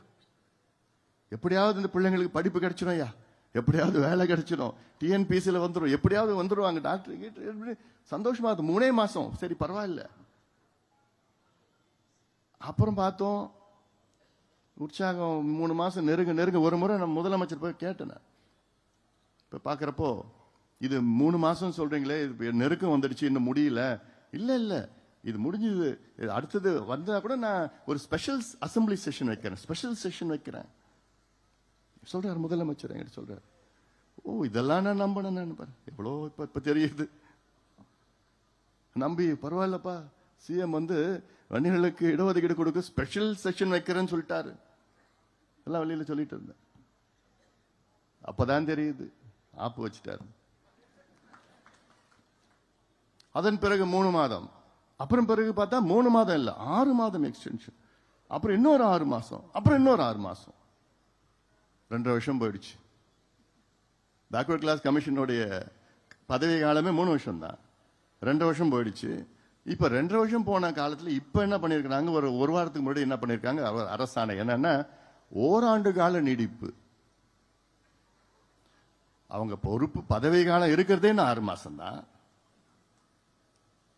எப்படியாவது இந்த பிள்ளைங்களுக்கு படிப்பு கிடைச்சிடும் ஐயா, எப்படியாவது வேலை கிடைச்சிடும், டிஎன்பிசில வந்துடும், எப்படியாவது வந்துருவாங்க டாக்டர், சந்தோஷமா இருக்கு. 3 மாசம் சரி பரவாயில்ல. அப்புறம் பார்த்தோம் உற்சாகம் 3 மாசம் நெருங்க ஒரு முறை நம்ம முதலமைச்சர் போய் கேட்டேன். இப்ப பாக்குறப்போ இது 3 மாசம் சொல்றீங்களே, நெருக்கம் வந்துடுச்சு, இன்னும் முடியல. இல்ல இது முடிஞ்சது, அடுத்தது வந்தா கூட நான் ஒரு ஸ்பெஷல் அசம்பிளி செஷன் வைக்கிறேன், ஸ்பெஷல் செஷன் வைக்கிறேன் சொல்றாரு முதலமைச்சர். என்கிட்ட சொல்றாரு, ஓ இதெல்லாம் நான் நம்பணும், நான் எவ்வளோ இப்ப தெரியுது, நம்பி பரவாயில்லப்பா. சிஎம் வந்து வன்னியர்களுக்கு இடஒதுக்கீடு கொடுக்க ஸ்பெஷல் செஷன் வைக்கிறேன்னு சொல்லிட்டாரு. எல்லாம் வழியில சொல்லிட்டு இருந்தேன். அப்பதான் தெரியுது ஆப்பு வச்சுட்டாரு. அதன் பிறகு 3 மாதம், அப்புறம் பிறகு பார்த்தா 3 மாதம் இல்ல 6 மாதம் எக்ஸ்டென்ஷன், அப்புறம் இன்னொரு 6 மாசம், அப்புறம் இன்னொரு 6 மாசம், 2 வருஷம் போயிடுச்சு. பேக்வர்ட் கிளாஸ் கமிஷனுடைய பதவி காலமே 3 வருஷம் தான். 2 வருஷம் போயிடுச்சு. இப்ப 2 வருஷம் போன காலத்துல இப்ப என்ன பண்ணிருக்காங்க, ஒரு வாரத்துக்கு முன்னாடி என்ன பண்ணிருக்காங்க அரசாணை என்னன்னா, ஓராண்டு கால நீடிப்பு. அவங்க பொறுப்பு பதவி காலம் இருக்கிறதே 6 மாசம் தான்.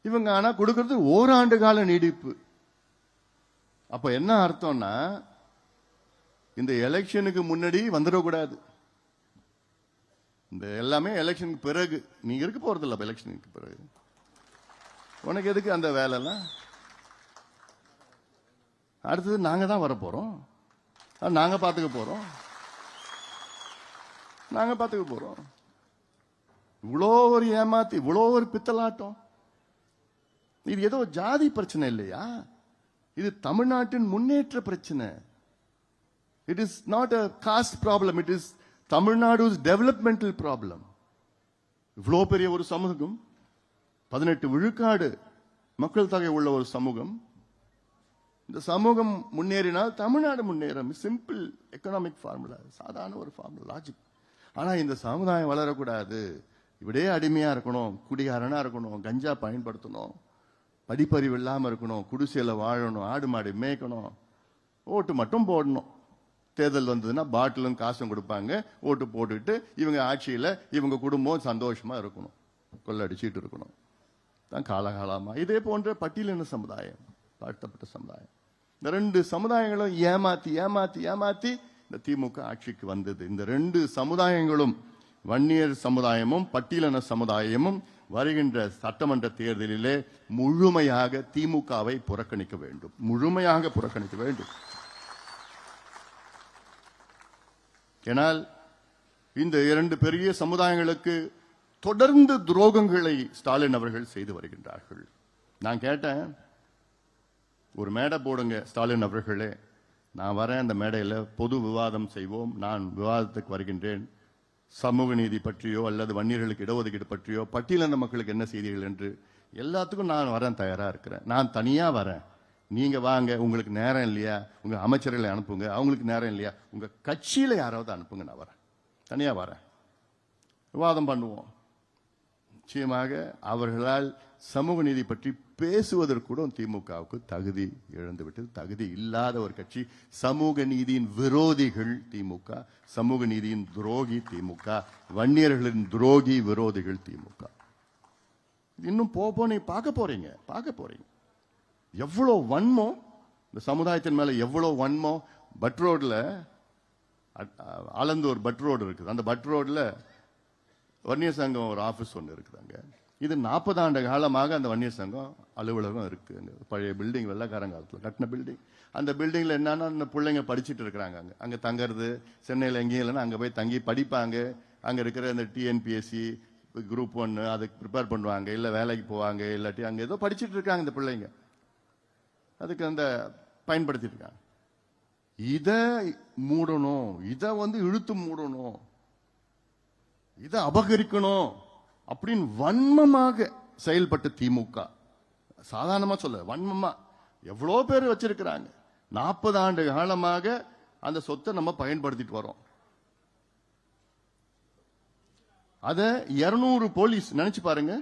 இவங்க ஆனா கொடுக்கிறது ஓராண்டு கால நீடிப்பு. அப்ப என்ன அர்த்தம்னா, இந்த எலெக்ஷனுக்கு முன்னாடி வந்துடக்கூடாது. இந்த எல்லாமே எலெக்ஷனுக்கு பிறகு. நீங்க இருக்க போறது இல்ல எலெக்ஷனுக்கு பிறகு. உனக்கு எதுக்கு அந்த வேலைலாம்? அடுத்தது நாங்க தான் வரப்போறோம், நாங்க பாத்துக்க போறோம். இவ்வளோ ஒரு ஏமாத்தி, இவ்வளோ ஒரு பித்தலாட்டம். இது ஏதோ ஜாதி பிரச்சனை இல்லையா, இது தமிழ்நாட்டின் முன்னேற்ற பிரச்சனை. It is not a cost problem, it is Tamil Nadu's developmental problem. இவ்வளோ பெரிய ஒரு சமூகம், 18 விழுக்காடு மக்கள் தொகை உள்ள ஒரு சமூகம். இந்த சமூகம் முன்னேறினால் தமிழ்நாடு முன்னேறும். சிம்பிள் எக்கனாமிக் ஃபார்முலா, சாதாரண ஒரு ஃபார்முலா, லாஜிக். ஆனா இந்த சமுதாயம் வளரக்கூடாது, இப்படியே அடிமையா இருக்கணும், குடிகாரனா இருக்கணும், கஞ்சா பயன்படுத்தணும், படிப்பறிவு இல்லாம இருக்கணும், குடிசையில வாழணும், ஆடு மாடு மேய்க்கணும், ஓட்டு மட்டும் போடணும். தேர்தல் வந்ததுன்னா பாட்டிலும் காசும் கொடுப்பாங்க, ஓட்டு போட்டுட்டு இவங்க ஆட்சியில இவங்க குடும்பம் சந்தோஷமா இருக்கணும், கொள்ளடிச்சிட்டு இருக்கணும். தான் காலகாலமா இதே போன்ற பட்டியலின சமுதாயம், தாழ்த்தப்பட்ட சமுதாயம், இந்த 2 சமுதாயங்களும் ஏமாத்தி இந்த திமுக ஆட்சிக்கு வந்தது. இந்த 2 சமுதாயங்களும், வன்னியர் சமுதாயமும் பட்டியலின சமுதாயமும், வருகின்ற சட்டமன்ற தேர்தலிலே முழுமையாக திமுகவை புறக்கணிக்க வேண்டும், முழுமையாக புறக்கணிக்க வேண்டும். ஏனால் இந்த 2 பெரிய சமுதாயங்களுக்கு தொடர்ந்து துரோகங்களை ஸ்டாலின் அவர்கள் செய்து வருகின்றார்கள். நான் கேட்டேன், ஒரு மேடை போடுங்க ஸ்டாலின் அவர்களே, நான் வரேன், அந்த மேடையில் பொது விவாதம் செய்வோம், நான் விவாதத்துக்கு வருகின்றேன், சமூக நீதி பற்றியோ அல்லது வன்னியர்களுக்கு இடஒதுக்கீடு பற்றியோ, பட்டியலின மக்களுக்கு என்ன செய்திகள் என்று எல்லாத்துக்கும் நான் வரேன், தயாரா இருக்கிறேன். நான் தனியா வரேன், நீங்க வாங்க, உங்களுக்கு நேரம் இல்லையா உங்க அமைச்சர்களை அனுப்புங்க, அவங்களுக்கு நேரம் இல்லையா உங்க கட்சியில யாராவது அனுப்புங்க, நான் வரேன், தனியா வரேன், விவாதம் பண்ணுவோம். நிச்சயமாக அவர்களால் சமூக நீதி பற்றி பேசுவதற்கு கூட திமுகவுக்கு தகுதி இழந்துவிட்டது, தகுதி இல்லாத ஒரு கட்சி. சமூக நீதியின் விரோதிகள் திமுக, சமூக நீதியின் துரோகி திமுக, வன்னியர்களின் துரோகி விரோதிகள் திமுக. இன்னும் நீ பார்க்க போறீங்க எவ்வளவு வன்மம், இந்த சமுதாயத்தின் மேல எவ்வளவு வன்மம். பட் ரோட்ல ஆலந்தூர் பட் ரோடு இருக்குது. அந்த பட் ரோட்ல வன்னியர் சங்கம் ஒரு ஆபீஸ் ஒன்று இருக்குதாங்க. இது 40 ஆண்டு காலமாக அந்த வன்னியர் சங்கம் அலுவலகம் இருக்கு. பழைய பில்டிங், வெள்ளக்காரங்காலத்தில் கட்டின பில்டிங். அந்த பில்டிங்ல என்னன்னா அந்த பிள்ளைங்க படிச்சுட்டு இருக்கிறாங்க. அங்க தங்கறது சென்னையில் எங்கேயும் இல்லைன்னா அங்க போய் தங்கி படிப்பாங்க. அங்க இருக்கிற இந்த டிஎன்பிஎஸ்சி குரூப் 1 அதுக்கு ப்ரிப்பேர் பண்ணுவாங்க, இல்ல வேலைக்கு போவாங்க, இல்லாட்டி அங்க ஏதோ படிச்சுட்டு இருக்காங்க இந்த பிள்ளைங்க. அதுக்கு அந்த பயன்படுத்திட்டு இருக்காங்க. இத மூடணும், இத இழுத்து மூடணும், இத அபகரிக்கணும் அப்படின்னு வன்மமாக செயல்பட்ட திமுக. சாதாரணமா சொல்ல, வன்மமா எவ்வளோ பேர் வச்சிருக்கிறாங்க. 40 ஆண்டு காலமாக அந்த சொத்தை நம்ம பயன்படுத்திட்டு வரோம். அத 200 போலீஸ் நினைச்சு பாருங்க.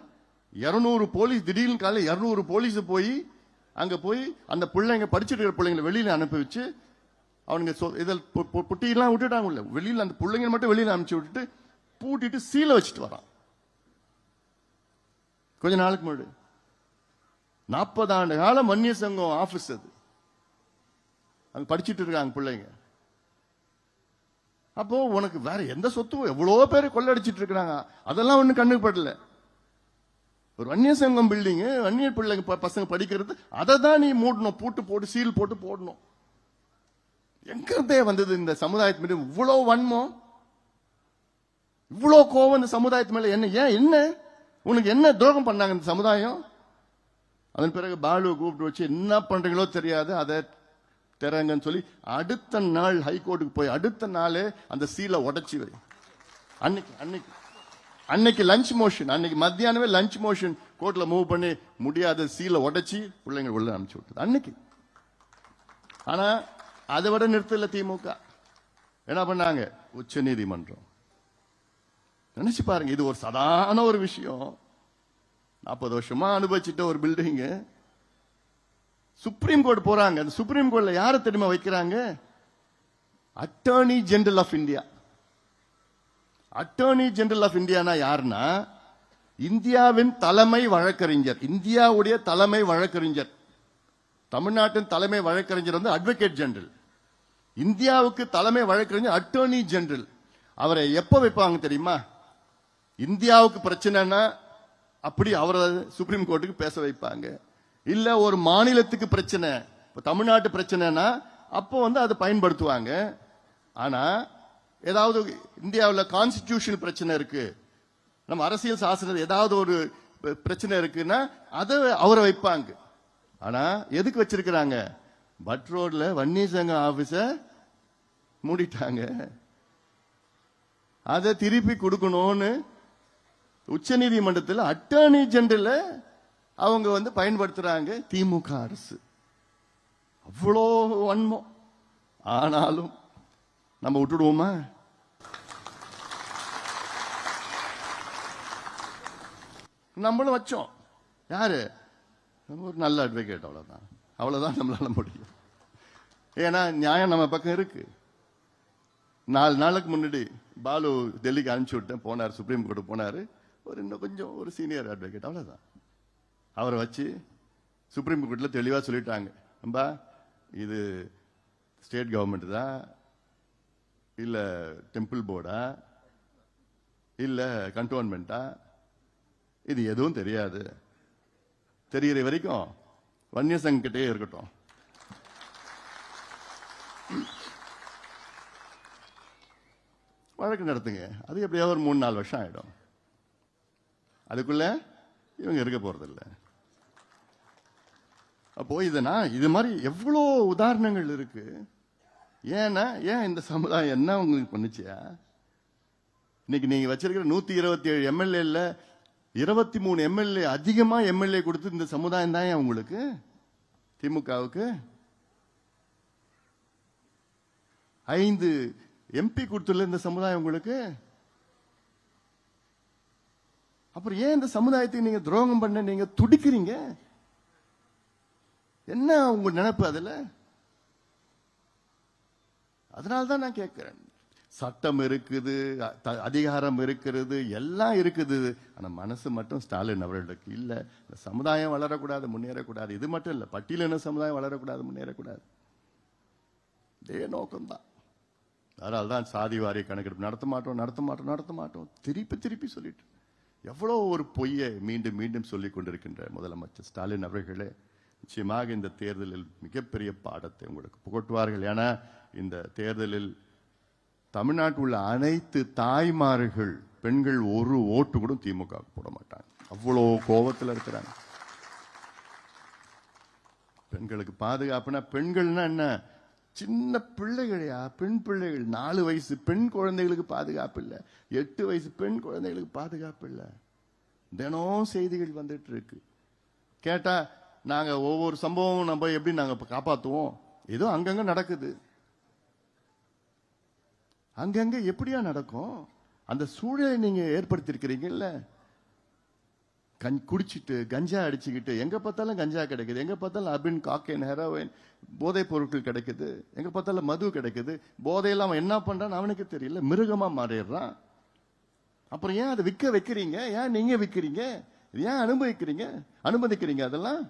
200 போலீஸ் திடீர்னு காலை 200 போலீஸ் போய் அங்க போய் அந்த பிள்ளைங்க படிச்சுட்டு இருக்கிற பிள்ளைங்களை வெளியில அனுப்பி வச்சு அவனுங்க இதில் புட்டியெல்லாம் விட்டுட்டாங்க. உள்ள வெளியில அந்த பிள்ளைங்க மட்டும் வெளியில அனுப்பிச்சு விட்டுட்டு பூட்டிட்டு சீலை வச்சுட்டு வரான். கொஞ்ச நாளுக்கு முன்னாடி 40 ஆண்டு காலம் வன்னியர் சங்கம் ஆபீஸ் அது. அங்க படிச்சுட்டு இருக்காங்க பிள்ளைங்க. அப்போ உனக்கு வேற எந்த சொத்தும் எவ்வளவு பேர் கொள்ளடிச்சிட்டு இருக்கிறாங்க. அதெல்லாம் ஒண்ணு கண்ணுக்கு படல. ஒரு வன்னியர் சங்கம் பில்டிங், வன்னியர் பிள்ளைங்க பசங்க படிக்கிறது, அதை தான் நீ மூடணும், பூட்டு போட்டு சீல் போட்டு போடணும். எங்கிருந்தே வந்தது இந்த சமுதாயத்து மீது இவ்வளவு வன்மம், இவ்வளவு கோவம் இந்த சமுதாயத்து மேல? என்ன ஏன் என்ன உனக்கு என்ன துரோகம் பண்ணாங்க இந்த சமுதாயம்? அதன் பிறகு பாலு கூப்பிட்டு வச்சு என்ன பண்றீங்களோ தெரியாது, அதை திறங்கன்னு சொல்லி அடுத்த நாள் ஹைகோர்ட்டுக்கு போய் அடுத்த நாளே அந்த சீலை உடைச்சி வை. அன்னைக்கு லஞ்ச் மோஷன், அன்னைக்கு மத்தியானமே லஞ்ச் மோஷன் கோர்ட்ல மூவ் பண்ணி முடியாத சீலை உடைச்சி பிள்ளைங்க உள்ள அனுப்பிச்சு விட்டது அன்னைக்கு. ஆனா அதை விட நிறுத்தல திமுக. என்ன பண்ணாங்க? உச்ச நீதிமன்றம். நினைச்சு பாருங்க, இது ஒரு சாதாரண ஒரு விஷயம். 40 வருஷமா அனுபவிச்சுட்ட ஒரு பில்டிங் சுப்ரீம் கோர்ட் போறாங்க. அந்த சுப்ரீம் கோர்ட்ல யார தெரியுமா வைக்கிறாங்க? Attorney general of India. Attorney general of இந்தியானா யாருன்னா இந்தியாவின் தலைமை வழக்கறிஞர். இந்தியாவுடைய தலைமை வழக்கறிஞர், தமிழ்நாட்டின் தலைமை வழக்கறிஞர் அட்வொகேட் ஜெனரல். இந்தியாவுக்கு தலைமை வழக்கறிஞர் அட்டர்னி ஜெனரல். அவரை எப்ப வைப்பாங்க தெரியுமா? இந்தியாவுக்கு பிரச்சனைனா அப்படி அவரை சுப்ரீம் கோர்ட்டுக்கு பேச வைப்பாங்க. இல்ல ஒரு மாநிலத்துக்கு பிரச்சனை, தமிழ்நாட்டு பிரச்சனைனா அப்போ அதை பயன்படுத்துவாங்க. ஆனா ஏதாவது இந்தியாவில் கான்ஸ்டிடியூஷன் பிரச்சனை இருக்கு, நம்ம அரசியல் சாசனம் ஏதாவது ஒரு பிரச்சனை இருக்குன்னா அதை அவரை வைப்பாங்க. ஆனா எதுக்கு வச்சிருக்கிறாங்க? பட் ரோட்ல வன்னியர் சங்க ஆபீஸ மூடிட்டாங்க. அதை திருப்பி கொடுக்கணும்னு உச்ச நீதிமன்றத்தில் அட்டர்னி ஜெனரல் அவங்க பயன்படுத்துறாங்க திமுக அரசு. அவ்வளோ வன்மம். ஆனாலும் நம்ம விட்டுடுவோமா? நம்மளும் வச்சோம். யாரு? ஒரு நல்ல அட்வொகேட், அவ்வளவுதான். அவ்வளவுதான் நம்மளால முடியும். ஏன்னா நியாயம் நம்ம பக்கம் இருக்கு. 4 நாளுக்கு முன்னாடி பாலு டெல்லிக்கு அனுப்பிச்சு விட்டேன், போனார், சுப்ரீம் கோர்ட்டு போனாரு. இன்னும் கொஞ்சம் ஒரு சீனியர் அட்வொகேட், அவ்வளவுதான். அவரை வச்சு சுப்ரீம் கோர்ட்ல தெளிவா சொல்லிட்டாங்க, நம்பா இது ஸ்டேட் கவர்மெண்ட் தான், இல்ல டெம்பிள் போர்டா, இல்ல கண்டோன்மெண்டா, இது எதுவும் தெரியாது. தெரிகிற வரைக்கும் வன்னியர் சங்கம் கிட்டே இருக்கட்டும். வழக்கு நடத்துங்க. அது எப்படியாவது ஒரு 3-4 வருஷம் ஆயிடும். அதுக்குள்ள இவங்க இருக்க போறதில்லை. அப்போ இது மாதிரி எவ்வளோ உதாரணங்கள் இருக்கு. ஏன்னா ஏன் இந்த சமுதாயம் என்ன உங்களுக்கு பண்ணுச்சியா? இன்னைக்கு நீங்க வச்சிருக்கிற 127 எம்எல்ஏல 23 எம்எல்ஏ அதிகமா எம்எல்ஏ கொடுத்து இந்த சமுதாயம் தான் உங்களுக்கு, திமுகவுக்கு 5 எம்பி கொடுத்துள்ள இந்த சமுதாயம் உங்களுக்கு. அப்புறம் ஏன் இந்த சமுதாயத்தை நீங்க துரோகம் பண்ண நீங்க துடிக்கிறீங்க? என்ன உங்க நினைப்பு அதுல? அதனால்தான் நான் கேட்கிறேன். சட்டம் இருக்குது, அதிகாரம் இருக்கிறது, எல்லாம் இருக்குது. ஆனா மனசு மட்டும் ஸ்டாலின் அவர்களுக்கு இல்ல. இந்த சமுதாயம் வளரக்கூடாது, முன்னேறக்கூடாது. இது மட்டும் இல்ல, பட்டியலின சமுதாயம் வளரக்கூடாது, முன்னேறக்கூடாது. இதே நோக்கம்தான். அதனால்தான் சாதி வாரிய கணக்கெடுப்பு நடத்த மாட்டோம் திருப்பி திருப்பி சொல்லிட்டு எவ்வளவு ஒரு பொய்யை மீண்டும் மீண்டும் சொல்லிக் கொண்டிருக்கின்ற முதலமைச்சர் ஸ்டாலின் அவர்களே, நிச்சயமாக இந்த தேர்தலில் மிகப்பெரிய பாடத்தை உங்களுக்கு புகட்டுவார்கள். ஏன்னா இந்த தேர்தலில் தமிழ்நாட்டில் உள்ள அனைத்து தாய்மார்கள், பெண்கள் ஒரு ஓட்டு கூட திமுக போட மாட்டாங்க. அவ்வளோ கோபத்தில் இருக்கிறாங்க. பெண்களுக்கு பாதுகாப்புனா, பெண்கள்னா என்ன, சின்ன பிள்ளைகளையா, பெண் பிள்ளைகள், 4 வயசு பெண் குழந்தைகளுக்கு பாதுகாப்பு இல்லை, 8 வயசு பெண் குழந்தைகளுக்கு பாதுகாப்பு இல்லை. தினம் செய்திகள் வந்துட்டு இருக்கு. கேட்டா நாங்க ஒவ்வொரு சம்பவம் நம்ம எப்படி நாங்க காப்பாத்துவோம், ஏதோ அங்கங்க நடக்குது. அங்கங்க எப்படியா நடக்கும்? அந்த சூழலை நீங்க ஏற்படுத்திருக்கிறீங்கல்ல. குடிச்சிட்டு கஞ்சா அடிச்சுக்கிட்டு எங்க பார்த்தாலும் கஞ்சா கிடைக்குது, எங்க பார்த்தாலும் அபின், காக்கைன், ஹெரோயின், போதைப் பொருட்கள் கிடைக்குது, எங்க பார்த்தாலும் மது கிடைக்குது. போதையெல்லாம் அவன் என்ன பண்றான்னு அவனுக்கு தெரியல, மிருகமா மாறிடுறான். அப்புறம் ஏன் அதை விற்க வைக்கிறீங்க? ஏன் நீங்க விற்கிறீங்க? ஏன் அனுமதிக்கிறீங்க? அதெல்லாம்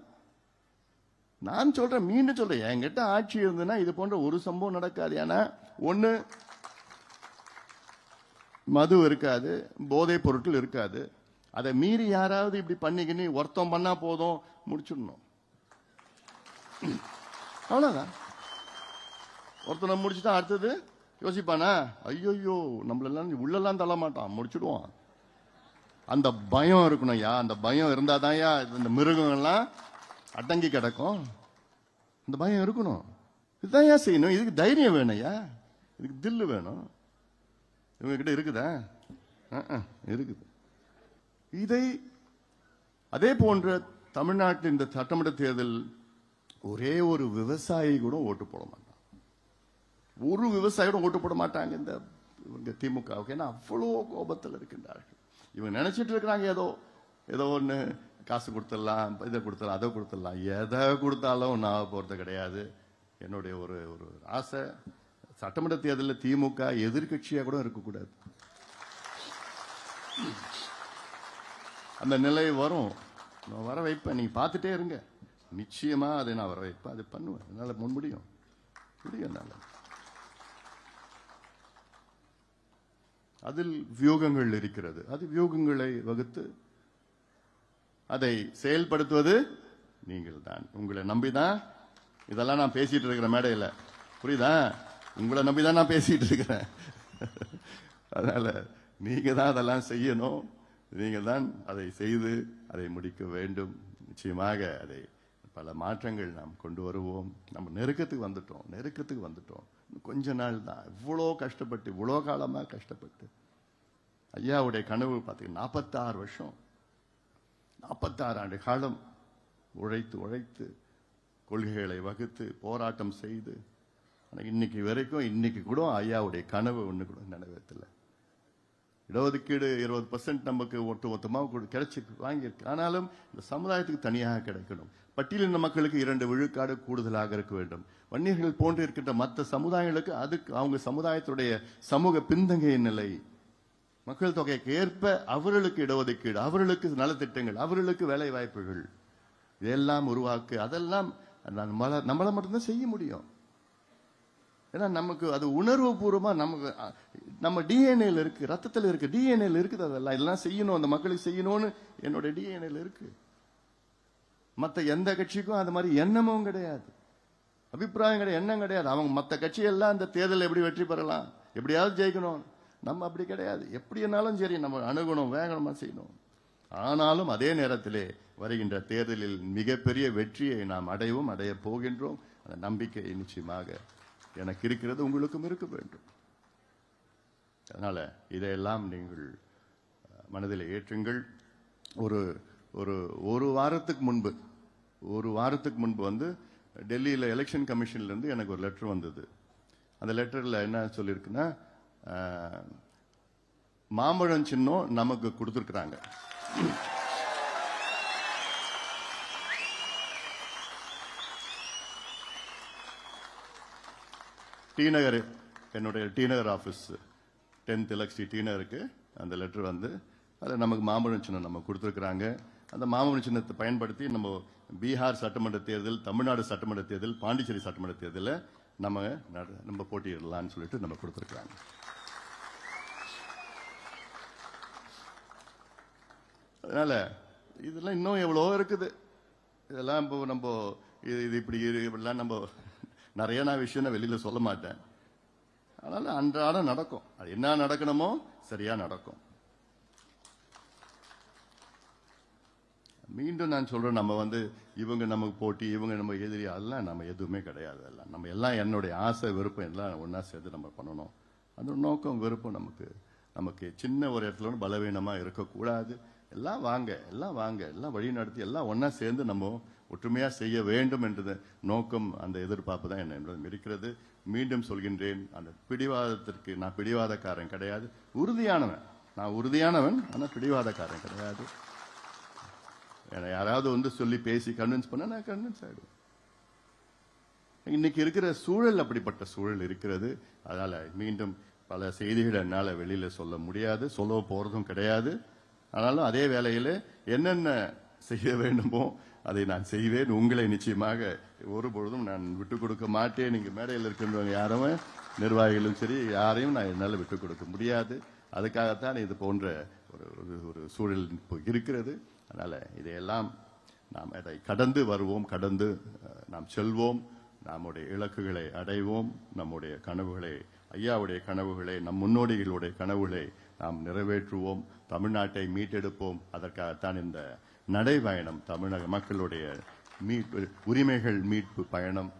நான் சொல்றேன், மீண்டும் சொல்றேன், என்கிட்ட ஆட்சி இருந்ததுன்னா இது போன்ற ஒரு சம்பவம் நடக்காது. ஏன்னா ஒண்ணு, மது இருக்காது, போதைப் பொருட்கள் இருக்காது. அதை மீறி யாராவது இப்படி பண்ணிக்கின்னு ஒருத்தம் பண்ணா போதும், முடிச்சிடணும். அவ்வளவுதான். ஒருத்தனை முடிச்சுட்டா அடுத்தது யோசிப்பானா, ஐயோ நம்மளெல்லாம் உள்ளெல்லாம் தள்ள மாட்டான், முடிச்சுடுவான். அந்த பயம் இருக்கணும் யா. அந்த பயம் இருந்தாதான் யா இந்த மிருகங்கள்லாம் அடங்கி கிடக்கும். அந்த பயம் இருக்கணும். இதுதான் ஏன் செய்யணும். இதுக்கு தைரியம் வேணும் யா, இதுக்கு தில்லு வேணும். இவங்க கிட்ட இருக்குதா? இருக்குது. இதை அதே போன்ற தமிழ்நாட்டில் இந்த சட்டமன்ற தேர்தல் ஒரே ஒரு விவசாயி கூட ஓட்டு போட மாட்டாங்க. ஒரு விவசாயி கூட ஓட்டு போட மாட்டாங்க இந்த திமுகவுக்கு. ஏன்னா அவ்வளோ கோபத்தில் இருக்கின்றார்கள். இவங்க நினைச்சிட்டு இருக்கிறாங்க ஏதோ ஒன்று காசு கொடுத்துடலாம், இதை கொடுத்துடலாம், அதை கொடுத்துடலாம். எதை கொடுத்தாலும் நான் போறது கிடையாது. என்னுடைய ஒரு ஆசை, சட்டமன்ற தேர்தலில் திமுக எதிர்கட்சியா கூட இருக்கக்கூடாது. அந்த நிலை வரும், நான் வர வைப்பேன். நீங்க பார்த்துட்டே இருங்க, நிச்சயமா அதை நான் வர வைப்பேன், அதை பண்ணுவேன். என்னால முடியும். என்னால அதில் வியூகங்கள் இருக்கிறது. அது வியூகங்களை வகுத்து அதை செயல்படுத்துவது நீங்கள் தான். உங்களை நம்பிதான் இதெல்லாம் நான் பேசிட்டு இருக்கிற மேடையில், புரியுதா? உங்களை நம்பிதான் நான் பேசிட்டு இருக்கிறேன். அதனால நீங்க தான் அதெல்லாம் செய்யணும். நீங்கள் தான் அதை செய்து அதை முடிக்க வேண்டும். நிச்சயமாக அதை பல மாற்றங்கள் நாம் கொண்டு வருவோம். நம்ம நெருக்கத்துக்கு வந்துட்டோம். கொஞ்ச நாள் தான். இவ்வளோ கஷ்டப்பட்டு, இவ்வளோ காலமா கஷ்டப்பட்டு, ஐயாவுடைய கனவு பார்த்தீங்கன்னா 46 வருஷம், 46 ஆண்டு காலம் உழைத்து கொள்கைகளை வகுத்து போராட்டம் செய்து, இன்னைக்கு வரைக்கும், இன்னைக்கு கூட ஐயாவுடைய கனவு ஒண்ணு கூட நிறைவேற்றல. இடஒதுக்கீடு 20% நமக்கு ஒட்டுமொத்தமாக கிடைச்சி வாங்கியிருக்கு. ஆனாலும் இந்த சமுதாயத்துக்கு தனியாக கிடைக்கணும். பட்டியலின மக்களுக்கு 2 விழுக்காடு கூடுதலாக இருக்க வேண்டும். வன்னியர்கள் போன்று இருக்கின்ற மற்ற சமுதாயங்களுக்கு அதுக்கு அவங்க சமுதாயத்துடைய சமூக பின்தங்கிய நிலை, மக்கள் தொகைக்கு ஏற்ப அவர்களுக்கு இடஒதுக்கீடு, அவர்களுக்கு நலத்திட்டங்கள், அவர்களுக்கு வேலை வாய்ப்புகள் இதெல்லாம் உருவாக்கு. அதெல்லாம் நம்மள மட்டும்தான் செய்ய முடியும். ஏன்னா நமக்கு அது உணர்வு பூர்வமா நமக்கு நம்ம டிஎன்ஏல இருக்கு, ரத்தத்தில் இருக்கு, டிஎன்ஏல இருக்குது. இதெல்லாம் செய்யணும், அந்த மக்களுக்கு செய்யணும்னு என்னோட டிஎன்ஏல இருக்கு. மற்ற எந்த கட்சிக்கும் அந்த மாதிரி எண்ணமும் கிடையாது, அபிப்பிராயம் கிடையாது, எண்ணம் கிடையாது. அவங்க மற்ற கட்சியெல்லாம் அந்த தேர்தல் எப்படி வெற்றி பெறலாம், எப்படியாவது ஜெயிக்கணும். நம்ம அப்படி கிடையாது. எப்படி என்னாலும் சரி நம்ம அணுகணும், வேகமா செய்யணும். ஆனாலும் அதே நேரத்திலே வருகின்ற தேர்தலில் மிகப்பெரிய வெற்றியை நாம் அடைய போகின்றோம். அந்த நம்பிக்கை நிச்சயமாக எனக்கு இருக்கிறது, உங்களுக்கும் இருக்க வேண்டும். அதனால இதையெல்லாம் நீங்கள் மனதில் ஏற்றுங்கள். ஒரு வாரத்துக்கு முன்பு வந்து டெல்லியில் எலெக்ஷன் கமிஷன்ல இருந்து எனக்கு ஒரு லெட்டர் வந்தது. அந்த லெட்டர்ல என்ன சொல்லியிருக்குன்னா, மாம்பழம் சின்னம் நமக்கு கொடுத்துருக்குறாங்க. டி நகர், என்னுடைய டி நகர் ஆபீஸ் 10 திலக் ஸ்ட்ரீட்னு இருக்கு. அந்த லெட்டர் வந்து அதில் நமக்கு மாம்பழம் சின்னம் நம்ம கொடுத்துருக்குறாங்க. அந்த மாம்பழம் சின்னத்தை பயன்படுத்தி நம்ம பீகார் சட்டமன்ற தேர்தல், தமிழ்நாடு சட்டமன்ற தேர்தல், பாண்டிச்சேரி சட்டமன்ற தேர்தலில் நம்ம போட்டியிடலாம்னு சொல்லிட்டு நம்ம கொடுத்துருக்காங்க. அதனால இதெல்லாம் இன்னும் எவ்வளோ இருக்குது. இதெல்லாம் இப்போ நம்ம இது இப்படி இப்படிலாம் நம்ம நிறைய விஷயம் வெளியில சொல்ல மாட்டேன். அதனால அன்றாடம் நடக்கும். அது என்ன நடக்கணுமோ சரியா நடக்கும். மீண்டும் நான் சொல்றேன், நம்ம வந்து இவங்க நமக்கு போட்டி, இவங்க நம்ம எதிரி, அதெல்லாம் நம்ம எதுவுமே கிடையாது. எல்லாம் நம்ம எல்லாம் என்னுடைய ஆசை விருப்பம் எல்லாம் ஒன்னா சேர்த்து நம்ம பண்ணணும். அந்த நோக்கம் விருப்பம் நமக்கு சின்ன ஒரு இடத்துல பலவீனமா இருக்கக்கூடாது. எல்லாம் வாங்க எல்லாம் வழி நடத்தி எல்லாம் ஒன்னா சேர்ந்து நம்ம ஒற்றுமையா செய்ய வேண்டும் என்ற நோக்கம், அந்த எதிர்பார்ப்பு தான் என்னிடம் இருக்கிறது. மீண்டும் சொல்கின்றேன், அந்த பிடிவாதத்திற்கு நான் பிடிவாதக்காரன் கிடையாது, உறுதியானவன். நான் உறுதியானவன், ஆனால் பிடிவாதக்காரன் கிடையாது. யாராவது வந்து சொல்லி பேசி கன்வின்ஸ் பண்ண நான் கன்வின்ஸ் ஆயிடுவேன். இன்னைக்கு இருக்கிற சூழல் அப்படிப்பட்ட சூழல் இருக்கிறது. அதனால மீண்டும் பல செய்திகள் என்னால வெளியில சொல்ல முடியாது, சொல்ல போறதும் கிடையாது. ஆனாலும் அதே வேளையில என்னென்ன செய்ய வேண்டுமோ அதை நான் செய்வேன். உங்களை நிச்சயமாக ஒருபொழுதும் நான் விட்டுக் கொடுக்க மாட்டேன். நீங்க மேடையில் இருக்கின்றவங்க யாருமே, நிர்வாகிகளும் சரி, யாரையும் நான் என்னால் விட்டுக் கொடுக்க முடியாது. அதுக்காகத்தான் இது போன்ற ஒரு சூழல் இருக்கிறது. அதனால இதையெல்லாம் நாம் அதை கடந்து வருவோம், கடந்து நாம் செல்வோம், நம்முடைய இலக்குகளை அடைவோம், நம்முடைய கனவுகளை, ஐயாவுடைய கனவுகளை, நம் முன்னோடிகளுடைய கனவுகளை நாம் நிறைவேற்றுவோம், தமிழ்நாட்டை மீட்டெடுப்போம். அதற்காகத்தான் இந்த நடைபயணம், தமிழக மக்களுடைய உரிமைகள் மீட்பு பயணம்.